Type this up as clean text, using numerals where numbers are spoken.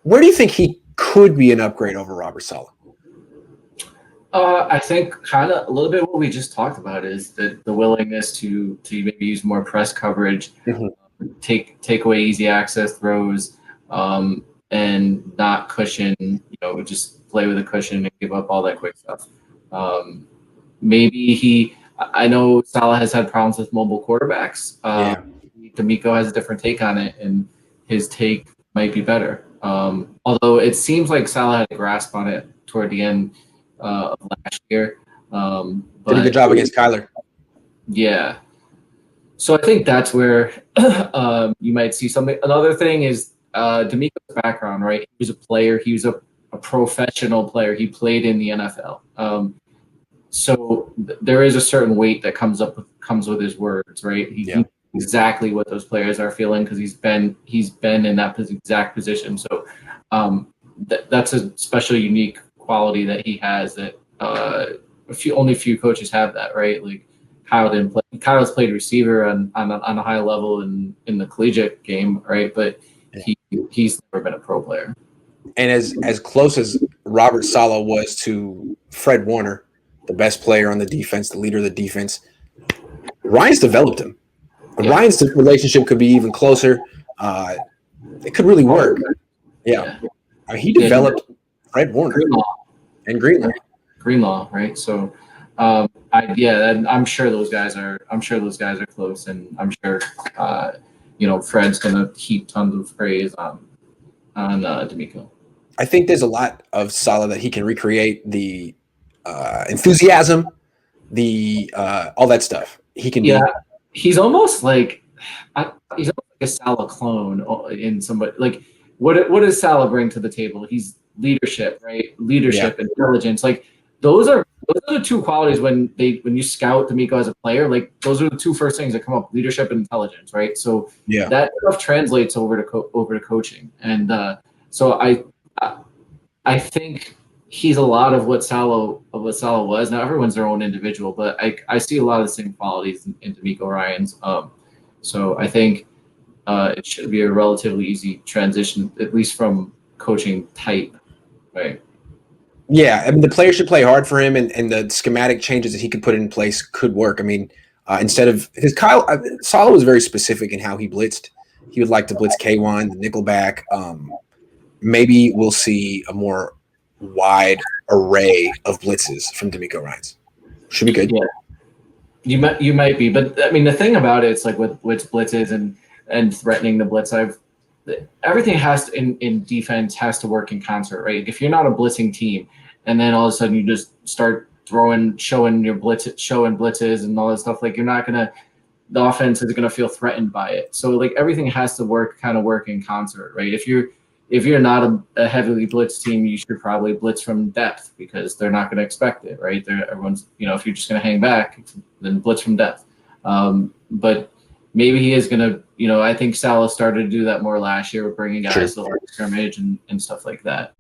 Where do you think he could be an upgrade over Robert Saleh? I think kind of a little bit what we just talked about is the willingness to maybe use more press coverage, take away easy access throws, and not cushion. Just play with a cushion and give up all that quick stuff. Maybe I know Saleh has had problems with mobile quarterbacks. DeMeco has a different take on it, and his take might be better. Although it seems like Saleh had a grasp on it toward the end of last year. Did a good job against Kyler. Yeah. So I think that's where you might see something. Another thing is DeMeco's background, right? He was a player. He was a professional player. He played in the NFL. So there is a certain weight that comes with his words, right? He knows exactly what those players are feeling because he's been in that exact position. So that's a special, unique quality that he has that only few coaches have that, right? Like Kyle didn't play. Kyle's played receiver on a high level in the collegiate game, right? But he's never been a pro player. And as close as Robert Saleh was to Fred Warner, the best player on the defense, the leader of the defense, Ryans developed him. Ryans' relationship could be even closer. It could really work. Yeah. I mean, he developed Fred Warner and Greenlaw, right? So, I'm sure those guys are. I'm sure those guys are close, and I'm sure, Fred's gonna heap tons of praise on DeMeco. I think there's a lot of Saleh that he can recreate, the enthusiasm, the all that stuff. He can. Yeah, he's almost like a Saleh clone in somebody. Like, what does Saleh bring to the table? He's leadership, right? Leadership, intelligence. Like those are the two qualities when you scout DeMeco as a player. Like those are the two first things that come up: leadership and intelligence, right? So that stuff translates over to coaching, and so I think he's a lot of what Saleh was. Now everyone's their own individual, but I see a lot of the same qualities in DeMeco Ryans. So I think it should be a relatively easy transition, at least from coaching type, right? Yeah, I mean the player should play hard for him, and the schematic changes that he could put in place could work. I mean, instead of because Saleh was very specific in how he blitzed. He would like to blitz K1, the nickelback. Maybe we'll see a more wide array of blitzes from DeMeco Ryans. Should be good. Yeah. You might be, but I mean the thing about it, it's like with blitzes and threatening the blitz. Everything has to, in defense has to work in concert, right? If you're not a blitzing team, and then all of a sudden you just start showing blitzes and all that stuff, like the offense is gonna feel threatened by it. So like everything has to work in concert, right? If you're not a heavily blitzed team, you should probably blitz from depth because they're not going to expect it, right? Everyone's, if you're just going to hang back, then blitz from depth. But maybe he is going to, I think Saleh started to do that more last year with bringing guys to the line of scrimmage and stuff like that.